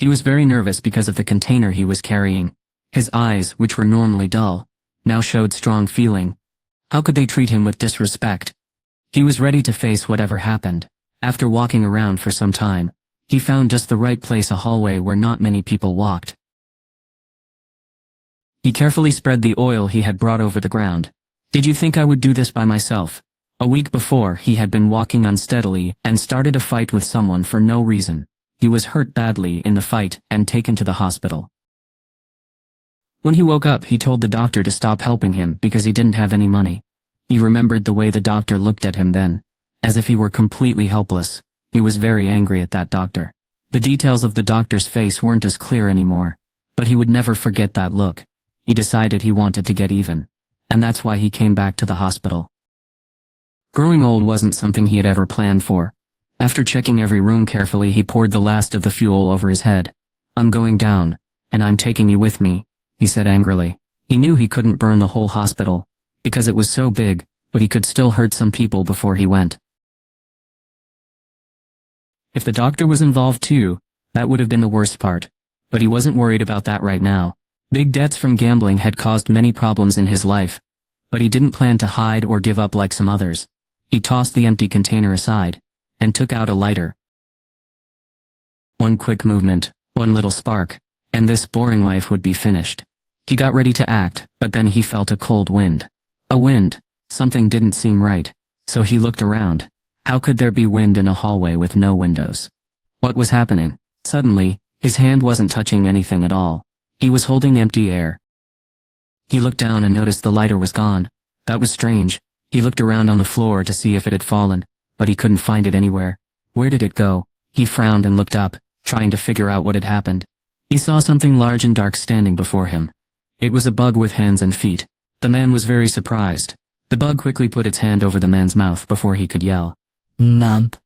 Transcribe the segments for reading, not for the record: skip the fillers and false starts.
He was very nervous because of the container he was carrying. His eyes, which were normally dull, now showed strong feeling. How could they treat him with disrespect? He was ready to face whatever happened. After walking around for some time, he found just the right place, a hallway where not many people walked. He carefully spread the oil he had brought over the ground. Did you think I would do this by myself? A week before, he had been walking unsteadily and started a fight with someone for no reason. He was hurt badly in the fight and taken to the hospital. When he woke up, he told the doctor to stop helping him because he didn't have any money. He remembered the way the doctor looked at him then, as if he were completely helpless. He was very angry at that doctor. The details of the doctor's face weren't as clear anymore, but he would never forget that look. He decided he wanted to get even, and that's why he came back to the hospital. Growing old wasn't something he had ever planned for. After checking every room carefully, he poured the last of the fuel over his head. I'm going down, and I'm taking you with me, he said angrily. He knew he couldn't burn the whole hospital, because it was so big, but he could still hurt some people before he went. If the doctor was involved too, that would have been the worst part. But he wasn't worried about that right now. Big debts from gambling had caused many problems in his life, but he didn't plan to hide or give up like some others. He tossed the empty container aside, and took out a lighter. One quick movement, one little spark, and this boring life would be finished. He got ready to act, but then he felt a cold wind. A wind. Something didn't seem right, so he looked around. How could there be wind in a hallway with no windows? What was happening? Suddenly, his hand wasn't touching anything at all. He was holding empty air. He looked down and noticed the lighter was gone. That was strange. He looked around on the floor to see if it had fallen, but he couldn't find it anywhere. Where did it go? He frowned and looked up, trying to figure out what had happened. He saw something large and dark standing before him. It was a bug with hands and feet. The man was very surprised. The bug quickly put its hand over the man's mouth before he could yell. Nump.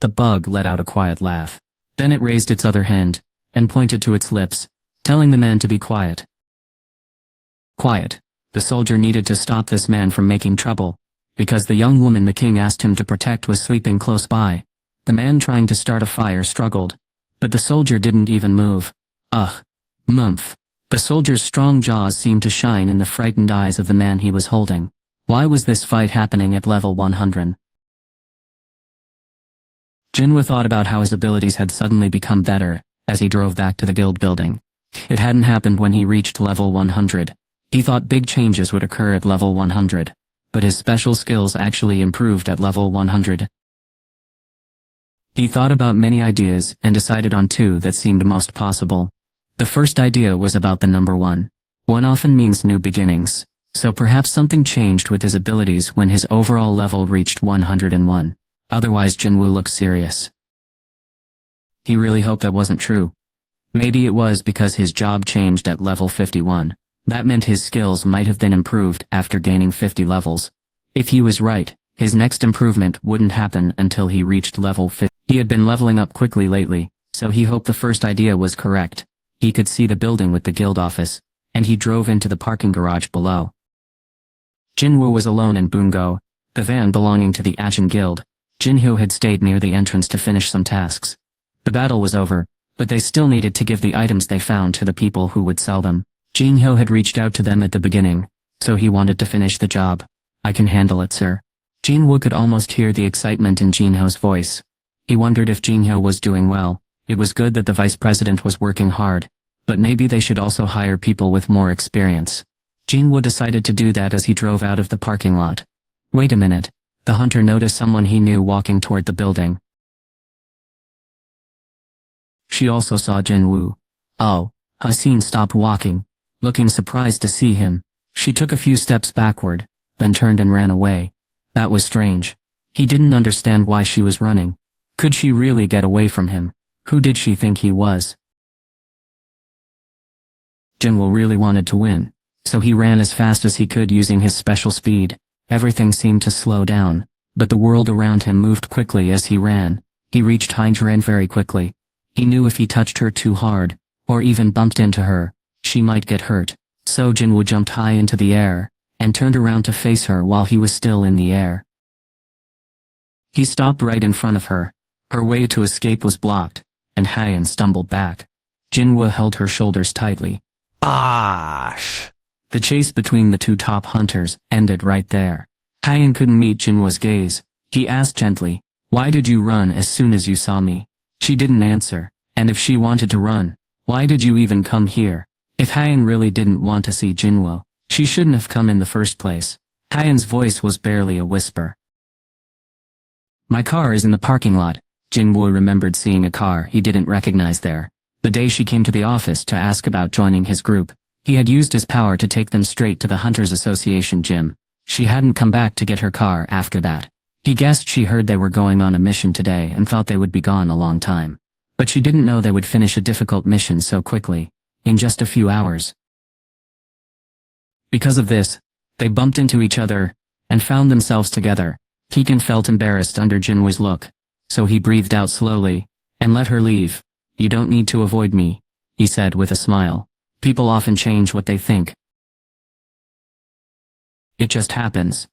The bug let out a quiet laugh. Then it raised its other hand, and pointed to its lips, telling the man to be quiet. Quiet. The soldier needed to stop this man from making trouble, because the young woman the king asked him to protect was sleeping close by. The man trying to start a fire struggled, but the soldier didn't even move. Ugh. Mumph. The soldier's strong jaws seemed to shine in the frightened eyes of the man he was holding. Why was this fight happening at level 100? Jinwoo thought about how his abilities had suddenly become better, as he drove back to the guild building. It hadn't happened when he reached level 100. He thought big changes would occur at level 100, but his special skills actually improved at level 100. He thought about many ideas and decided on two that seemed most possible. The first idea was about the number 1. 1 often means new beginnings, so perhaps something changed with his abilities when his overall level reached 101. Otherwise Jinwoo looked serious. He really hoped that wasn't true. Maybe it was because his job changed at level 51. That meant his skills might have been improved after gaining 50 levels. If he was right, his next improvement wouldn't happen until he reached level 50. He had been leveling up quickly lately, so he hoped the first idea was correct. He could see the building with the guild office, and he drove into the parking garage below. Jinwoo was alone in Bungo, the van belonging to the Achin Guild. Jinhyo had stayed near the entrance to finish some tasks. The battle was over, but they still needed to give the items they found to the people who would sell them. Jinhyo had reached out to them at the beginning, so he wanted to finish the job. I can handle it, sir. Jinwoo could almost hear the excitement in Jinhyo's voice. He wondered if Jinhyo was doing well. It was good that the vice president was working hard, but maybe they should also hire people with more experience. Jinwoo decided to do that as he drove out of the parking lot. Wait a minute. The hunter noticed someone he knew walking toward the building. She also saw Jinwoo. Oh, Haseen stopped walking, looking surprised to see him. She took a few steps backward, then turned and ran away. That was strange. He didn't understand why she was running. Could she really get away from him? Who did she think he was? Jinwoo really wanted to win, so he ran as fast as he could using his special speed. Everything seemed to slow down, but the world around him moved quickly as he ran. He reached Hydran very quickly. He knew if he touched her too hard, or even bumped into her, she might get hurt. So Jinwoo jumped high into the air, and turned around to face her while he was still in the air. He stopped right in front of her. Her way to escape was blocked, and Hyan stumbled back. Jinwoo held her shoulders tightly. Ash! The chase between the two top hunters ended right there. Hayan couldn't meet Jinwoo's gaze. He asked gently, "Why did you run as soon as you saw me?" She didn't answer, and if she wanted to run, why did you even come here? If Hayan really didn't want to see Jinwoo, she shouldn't have come in the first place. Hayan's voice was barely a whisper. My car is in the parking lot. Jinwoo remembered seeing a car he didn't recognize there. The day she came to the office to ask about joining his group, he had used his power to take them straight to the Hunters Association gym. She hadn't come back to get her car after that. He guessed she heard they were going on a mission today and thought they would be gone a long time. But she didn't know they would finish a difficult mission so quickly, in just a few hours. Because of this, they bumped into each other, and found themselves together. Keegan felt embarrassed under Jinwoo's look, so he breathed out slowly, and let her leave. You don't need to avoid me, he said with a smile. People often change what they think. It just happens.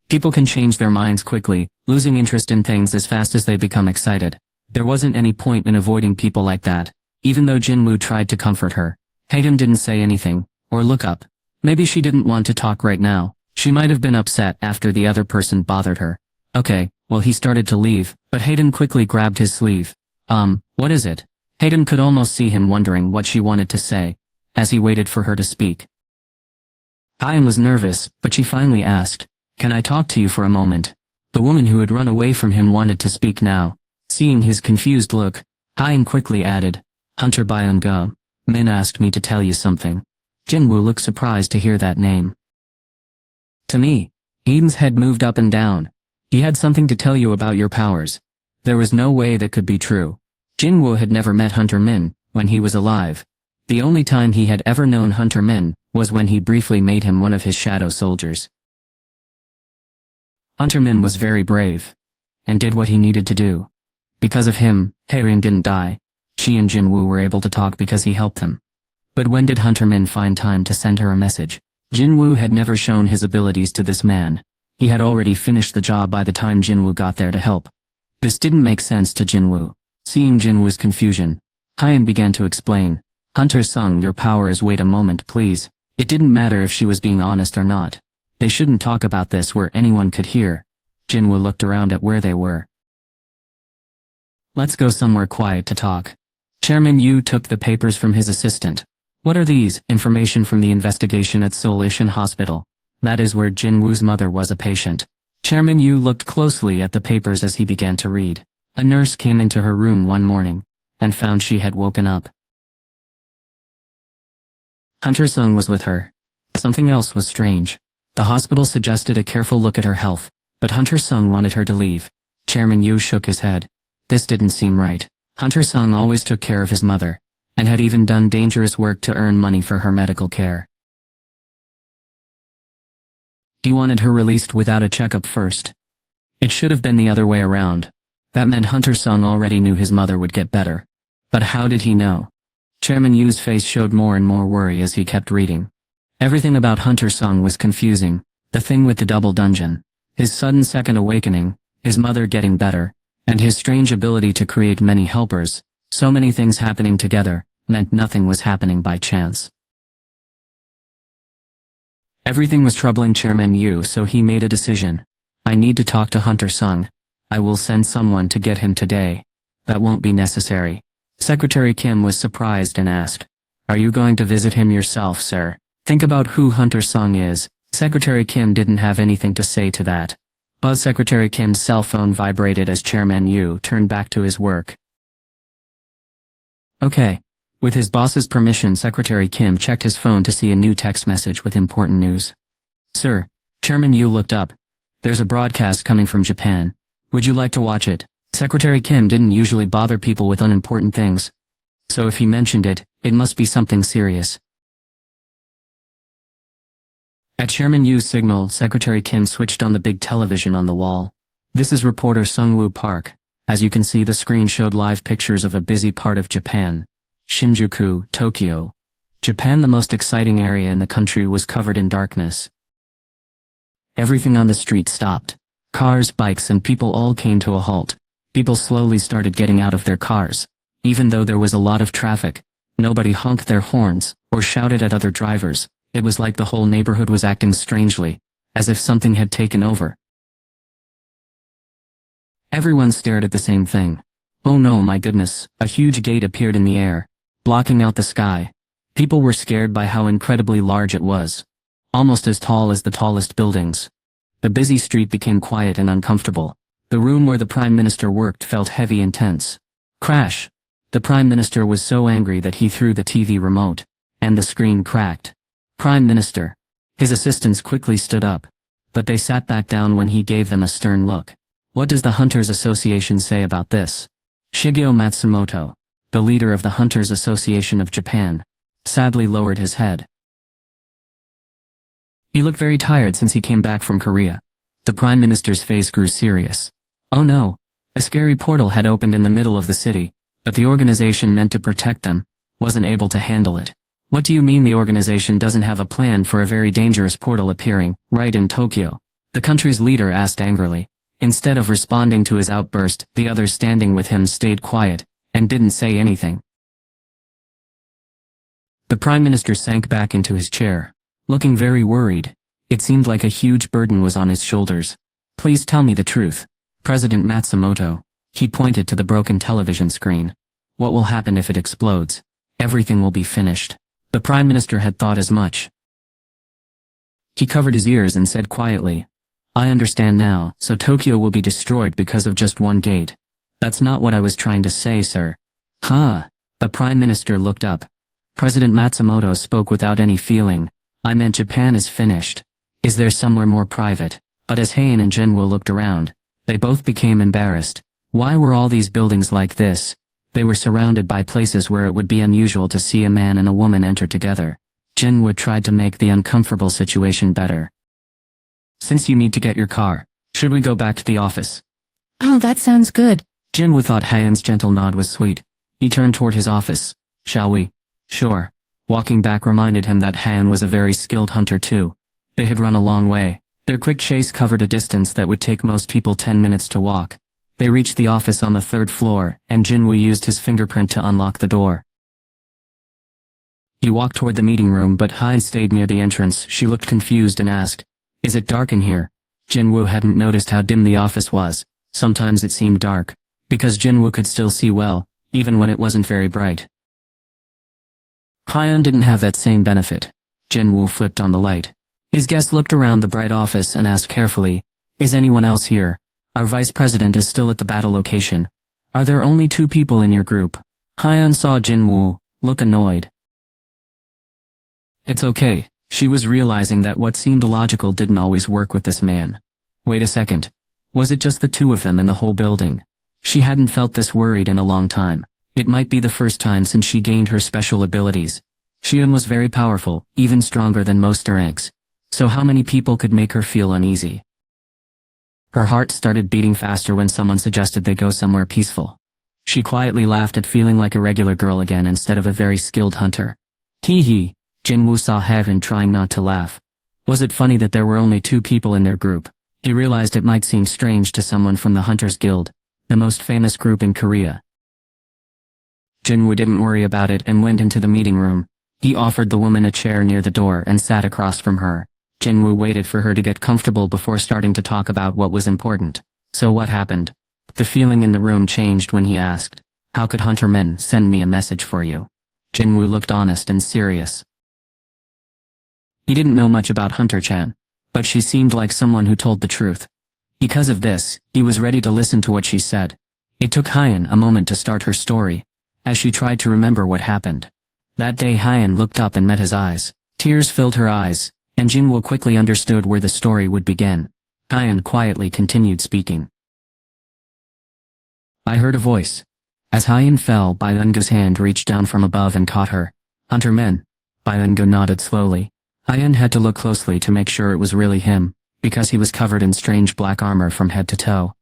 People can change their minds quickly, losing interest in things as fast as they become excited. There wasn't any point in avoiding people like that, even though Jinwoo tried to comfort her. Hayden didn't say anything, or look up. Maybe she didn't want to talk right now. She might have been upset after the other person bothered her. Okay, well he started to leave, but Hayden quickly grabbed his sleeve. What is it? Hayden could almost see him wondering what she wanted to say, as he waited for her to speak. Hayan was nervous, but she finally asked, "Can I talk to you for a moment?" The woman who had run away from him wanted to speak now. Seeing his confused look, Hayan quickly added, "Hunter Byung-go, Min asked me to tell you something." Jinwoo looked surprised to hear that name. To me, Hayden's head moved up and down. He had something to tell you about your powers. There was no way that could be true. Jinwoo had never met Hunter Min when he was alive. The only time he had ever known Hunter Min was when he briefly made him one of his shadow soldiers. Hunter Min was very brave, and did what he needed to do. Because of him, Haerin didn't die. She and Jinwoo were able to talk because he helped them. But when did Hunter Min find time to send her a message? Jinwoo had never shown his abilities to this man. He had already finished the job by the time Jinwoo got there to help. This didn't make sense to Jinwoo. Seeing Jinwoo's confusion, Hayan began to explain. Hunter Sung, your power is wait a moment please. It didn't matter if she was being honest or not. They shouldn't talk about this where anyone could hear. Jinwoo looked around at where they were. Let's go somewhere quiet to talk. Chairman Yu took the papers from his assistant. What are these? Information from the investigation at Seoul Ishin Hospital. That is where Jinwoo's mother was a patient. Chairman Yu looked closely at the papers as he began to read. A nurse came into her room one morning, and found she had woken up. Hunter Sung was with her. Something else was strange. The hospital suggested a careful look at her health, but Hunter Sung wanted her to leave. Chairman Yu shook his head. This didn't seem right. Hunter Sung always took care of his mother, and had even done dangerous work to earn money for her medical care. He wanted her released without a checkup first. It should have been the other way around. That meant Hunter Sung already knew his mother would get better. But how did he know? Chairman Yu's face showed more and more worry as he kept reading. Everything about Hunter Sung was confusing. The thing with the double dungeon, his sudden second awakening, his mother getting better, and his strange ability to create many helpers. So many things happening together, meant nothing was happening by chance. Everything was troubling Chairman Yu, so he made a decision. I need to talk to Hunter Sung. I will send someone to get him today. That won't be necessary. Secretary Kim was surprised and asked, "Are you going to visit him yourself, sir? Think about who Hunter Sung is." Secretary Kim didn't have anything to say to that. But Secretary Kim's cell phone vibrated as Chairman Yu turned back to his work. Okay. With his boss's permission, Secretary Kim checked his phone to see a new text message with important news. Sir, Chairman Yu looked up. There's a broadcast coming from Japan. Would you like to watch it? Secretary Kim didn't usually bother people with unimportant things. So if he mentioned it, it must be something serious. At Chairman Yu's signal, Secretary Kim switched on the big television on the wall. This is reporter Sungwoo Park. As you can see, the screen showed live pictures of a busy part of Japan. Shinjuku, Tokyo. Japan, the most exciting area in the country, was covered in darkness. Everything on the street stopped. Cars, bikes, and people all came to a halt. People slowly started getting out of their cars. Even though there was a lot of traffic, Nobody honked their horns, or shouted at other drivers. It was like the whole neighborhood was acting strangely, as if something had taken over. Everyone stared at the same thing. Oh no, my goodness, a huge gate appeared in the air, blocking out the sky. People were scared by how incredibly large it was. Almost as tall as the tallest buildings. The busy street became quiet and uncomfortable. The room where the Prime Minister worked felt heavy and tense. Crash! The Prime Minister was so angry that he threw the TV remote, and the screen cracked. Prime Minister. His assistants quickly stood up, but they sat back down when he gave them a stern look. What does the Hunters Association say about this? Shigeo Matsumoto, the leader of the Hunters Association of Japan, sadly lowered his head. He looked very tired since he came back from Korea. The Prime Minister's face grew serious. Oh no, a scary portal had opened in the middle of the city, but the organization meant to protect them wasn't able to handle it. What do you mean the organization doesn't have a plan for a very dangerous portal appearing right in Tokyo? The country's leader asked angrily. Instead of responding to his outburst, the others standing with him stayed quiet and didn't say anything. The Prime Minister sank back into his chair, looking very worried. It seemed like a huge burden was on his shoulders. Please tell me the truth, President Matsumoto. He pointed to the broken television screen. What will happen if it explodes? Everything will be finished. The Prime Minister had thought as much. He covered his ears and said quietly, I understand now, so Tokyo will be destroyed because of just one gate. That's not what I was trying to say, sir. Huh? The Prime Minister looked up. President Matsumoto spoke without any feeling. I meant Japan is finished. Is there somewhere more private? But as Heian and Jinwoo looked around, they both became embarrassed. Why were all these buildings like this? They were surrounded by places where it would be unusual to see a man and a woman enter together. Jinwoo tried to make the uncomfortable situation better. Since you need to get your car, should we go back to the office? Oh, that sounds good. Jinwoo thought Heian's gentle nod was sweet. He turned toward his office. Shall we? Sure. Walking back reminded him that Heian was a very skilled hunter too. They had run a long way. Their quick chase covered a distance that would take most people 10 minutes to walk. They reached the office on the 3rd floor, and Jinwoo used his fingerprint to unlock the door. He walked toward the meeting room, but Heian stayed near the entrance. She looked confused and asked, Is it dark in here? Jinwoo hadn't noticed how dim the office was. Sometimes it seemed dark, because Jinwoo could still see well, even when it wasn't very bright. Heian didn't have that same benefit. Jinwoo flipped on the light. His guest looked around the bright office and asked carefully, Is anyone else here? Our vice president is still at the battle location. Are there only 2 people in your group? Heian saw Jinwoo look annoyed. It's okay. She was realizing that what seemed logical didn't always work with this man. Wait a second. Was it just the 2 of them in the whole building? She hadn't felt this worried in a long time. It might be the first time since she gained her special abilities. Xian was very powerful, even stronger than most eggs. So how many people could make her feel uneasy? Her heart started beating faster when someone suggested they go somewhere peaceful. She quietly laughed at feeling like a regular girl again instead of a very skilled hunter. Hee hee. Jinwoo saw Heian trying not to laugh. Was it funny that there were only 2 people in their group? He realized it might seem strange to someone from the Hunters Guild, the most famous group in Korea. Jinwoo didn't worry about it and went into the meeting room. He offered the woman a chair near the door and sat across from her. Jinwoo waited for her to get comfortable before starting to talk about what was important. So what happened? The feeling in the room changed when he asked, How could Hunter Men send me a message for you? Jinwoo looked honest and serious. He didn't know much about Hunter-chan, but she seemed like someone who told the truth. Because of this, he was ready to listen to what she said. It took Heian a moment to start her story, as she tried to remember what happened. That day Heian looked up and met his eyes. Tears filled her eyes, and Jinwoo quickly understood where the story would begin. Heian quietly continued speaking. I heard a voice. As Heian fell, Byung-gu's hand reached down from above and caught her. Hunter Men. Byung-gu nodded slowly. Heian had to look closely to make sure it was really him, because he was covered in strange black armor from head to toe.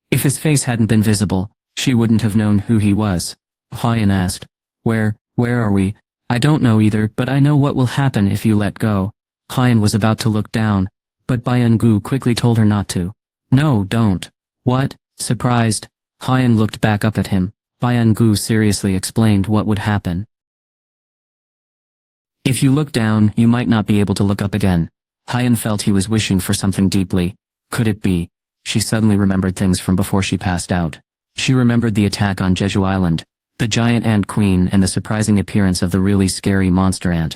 If his face hadn't been visible, she wouldn't have known who he was. Heian asked, Where are we? I don't know either, but I know what will happen if you let go. Heian was about to look down, but Byung-gu quickly told her not to. No, don't. What? Surprised, Heian looked back up at him. Byung-gu seriously explained what would happen. If you look down, you might not be able to look up again. Hyun felt he was wishing for something deeply. Could it be? She suddenly remembered things from before she passed out. She remembered the attack on Jeju Island, the giant ant queen, and the surprising appearance of the really scary monster ant.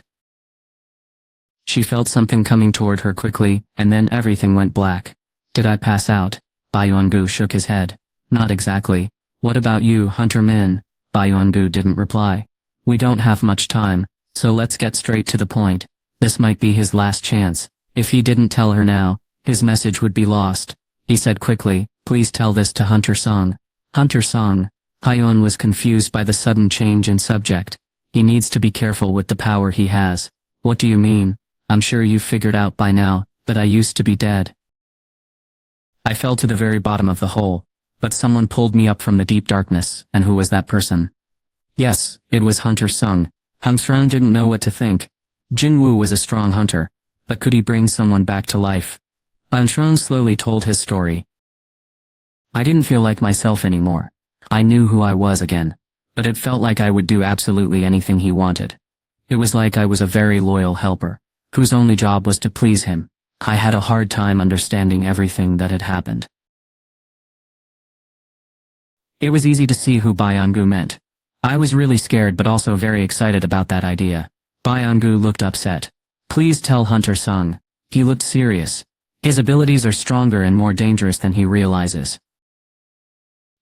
She felt something coming toward her quickly, and then everything went black. Did I pass out? Byung-gu shook his head. Not exactly. What about you, Hunter Min? Byung-gu didn't reply. We don't have much time, so let's get straight to the point. This might be his last chance. If he didn't tell her now, his message would be lost. He said quickly, please tell this to Hunter Song. Hunter Song. Hyun was confused by the sudden change in subject. He needs to be careful with the power he has. What do you mean? I'm sure you've figured out by now, but I used to be dead. I fell to the very bottom of the hole, but someone pulled me up from the deep darkness, and who was that person? Yes, it was Hunter Sung. Hung Sung didn't know what to think. Jinwoo was a strong hunter, but could he bring someone back to life? Hung Sung slowly told his story. I didn't feel like myself anymore. I knew who I was again, but it felt like I would do absolutely anything he wanted. It was like I was a very loyal helper, whose only job was to please him. I had a hard time understanding everything that had happened. It was easy to see who Byung-gu meant. I was really scared but also very excited about that idea. Byung-gu looked upset. Please tell Hunter Sung. He looked serious. His abilities are stronger and more dangerous than he realizes.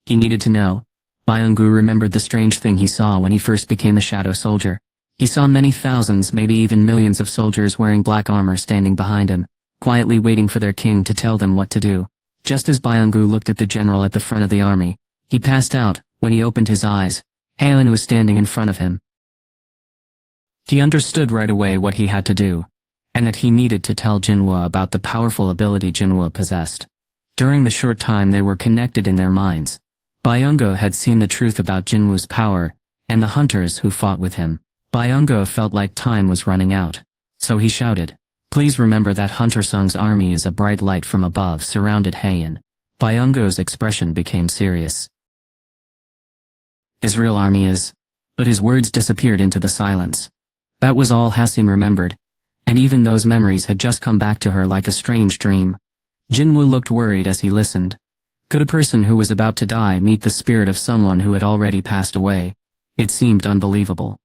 He needed to know. Byung-gu remembered the strange thing he saw when he first became a shadow soldier. He saw many thousands, maybe even millions of soldiers wearing black armor standing behind him, quietly waiting for their king to tell them what to do. Just as Byung-gu looked at the general at the front of the army, he passed out. When he opened his eyes, Hyun was standing in front of him. He understood right away what he had to do, and that he needed to tell Jinwoo about the powerful ability Jinwoo possessed. During the short time they were connected in their minds, Byung-gu had seen the truth about Jinwoo's power, and the hunters who fought with him. Byung-gu felt like time was running out, so he shouted, please remember that Hunter Sung's army is a bright light from above surrounded Hyun. Byung-gu's expression became serious. His real army is... But his words disappeared into the silence. That was all Hasim remembered, and even those memories had just come back to her like a strange dream. Jinwoo looked worried as he listened. Could a person who was about to die meet the spirit of someone who had already passed away? It seemed unbelievable.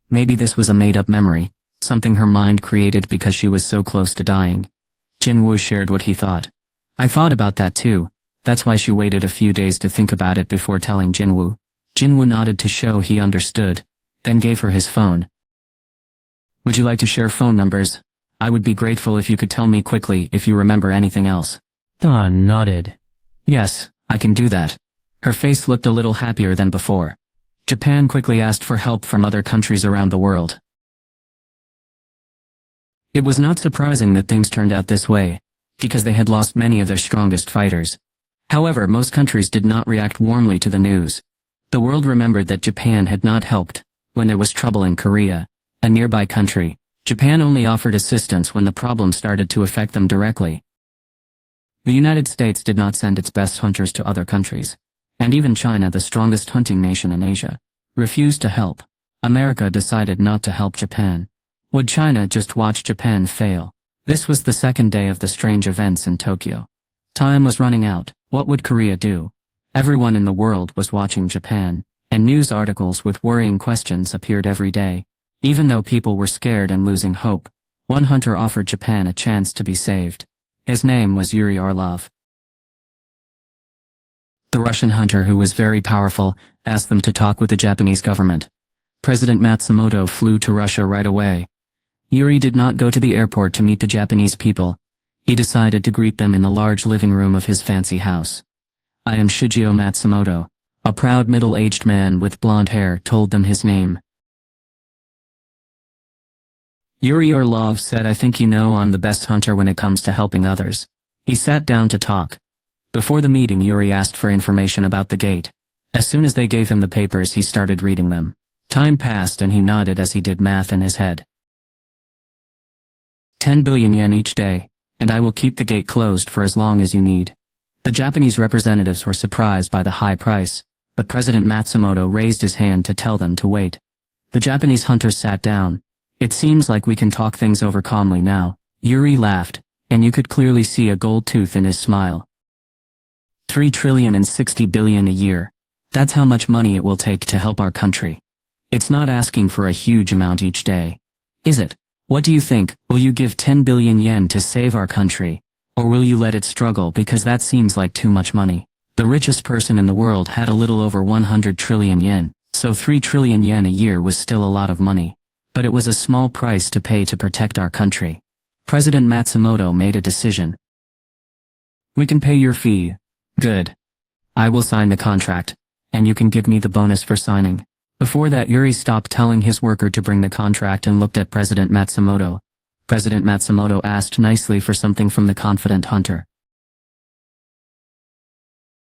Maybe this was a made-up memory, something her mind created because she was so close to dying. Jinwoo shared what he thought. I thought about that too. That's why she waited a few days to think about it before telling Jinwoo. Jinwoo nodded to show he understood, then gave her his phone. Would you like to share phone numbers? I would be grateful if you could tell me quickly if you remember anything else. Dawn nodded. Yes, I can do that. Her face looked a little happier than before. Japan quickly asked for help from other countries around the world. It was not surprising that things turned out this way, because they had lost many of their strongest fighters. However, most countries did not react warmly to the news. The world remembered that Japan had not helped when there was trouble in Korea, a nearby country. Japan only offered assistance when the problem started to affect them directly. The United States did not send its best hunters to other countries, and even China, the strongest hunting nation in Asia, refused to help. America decided not to help Japan. Would China just watch Japan fail? This was the second day of the strange events in Tokyo. Time was running out. What would Korea do? Everyone in the world was watching Japan, and news articles with worrying questions appeared every day. Even though people were scared and losing hope, one hunter offered Japan a chance to be saved. His name was Yuri Orlov. The Russian hunter, who was very powerful, asked them to talk with the Japanese government. President Matsumoto flew to Russia right away. Yuri did not go to the airport to meet the Japanese people. He decided to greet them in the large living room of his fancy house. I am Shigeo Matsumoto. A proud middle-aged man with blonde hair told them his name. Yuri Orlov said, I think you know I'm the best hunter when it comes to helping others. He sat down to talk. Before the meeting, Yuri asked for information about the gate. As soon as they gave him the papers, he started reading them. Time passed and he nodded as he did math in his head. 10 billion yen each day, and I will keep the gate closed for as long as you need. The Japanese representatives were surprised by the high price, but President Matsumoto raised his hand to tell them to wait. The Japanese hunter sat down. It seems like we can talk things over calmly now. Yuri laughed, and you could clearly see a gold tooth in his smile. 3,060 billion a year. That's how much money it will take to help our country. It's not asking for a huge amount each day. Is it? What do you think? Will you give 10 billion yen to save our country? Or will you let it struggle because that seems like too much money? The richest person in the world had a little over 100 trillion yen, so 3 trillion yen a year was still a lot of money. But it was a small price to pay to protect our country. President Matsumoto made a decision. We can pay your fee. Good. I will sign the contract, and you can give me the bonus for signing. Before that, Yuri stopped telling his worker to bring the contract and looked at President Matsumoto. President Matsumoto asked nicely for something from the confident hunter.